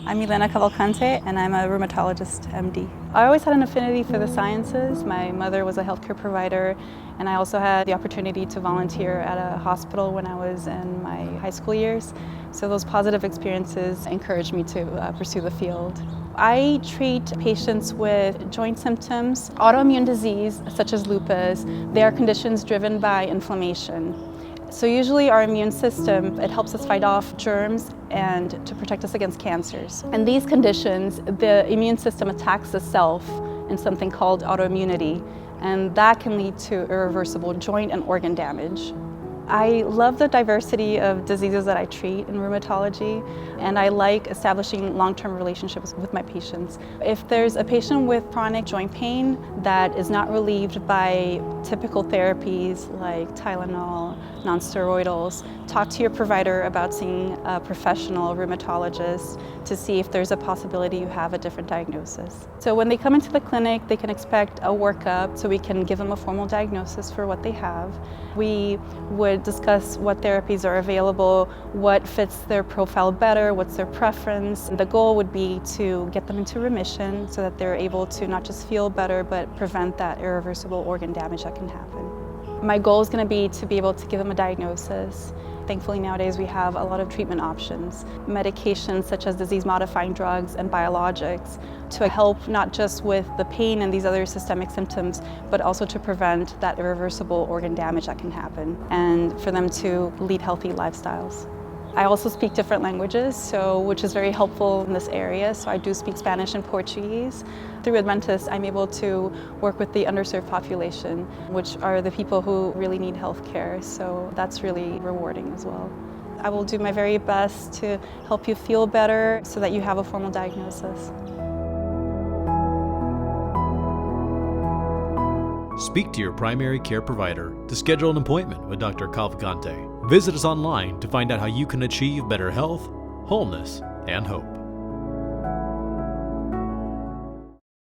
I'm Milena Cavalcante, and I'm a rheumatologist, MD. I always had an affinity for the sciences. My mother was a healthcare provider, and I also had the opportunity to volunteer at a hospital when I was in my high school years. So those positive experiences encouraged me to pursue the field. I treat patients with joint symptoms, autoimmune disease such as lupus. They are conditions driven by inflammation. So usually our immune system, it helps us fight off germs and to protect us against cancers. In these conditions, the immune system attacks the self in something called autoimmunity, and that can lead to irreversible joint and organ damage. I love the diversity of diseases that I treat in rheumatology, and I like establishing long-term relationships with my patients. If there's a patient with chronic joint pain that is not relieved by typical therapies like Tylenol, non-steroidals, talk to your provider about seeing a professional rheumatologist to see if there's a possibility you have a different diagnosis. So when they come into the clinic, they can expect a workup so we can give them a formal diagnosis for what they have. We would discuss what therapies are available, what fits their profile better, what's their preference. The goal would be to get them into remission so that they're able to not just feel better, but prevent that irreversible organ damage that can happen. My goal is going to be able to give them a diagnosis. Thankfully nowadays we have a lot of treatment options, medications such as disease-modifying drugs and biologics to help not just with the pain and these other systemic symptoms, but also to prevent that irreversible organ damage that can happen and for them to lead healthy lifestyles. I also speak different languages, which is very helpful in this area. So I do speak Spanish and Portuguese. Through Adventist, I'm able to work with the underserved population, which are the people who really need health care. So that's really rewarding as well. I will do my very best to help you feel better so that you have a formal diagnosis. Speak to your primary care provider to schedule an appointment with Dr. Cavalcante. Visit us online to find out how you can achieve better health, wholeness, and hope.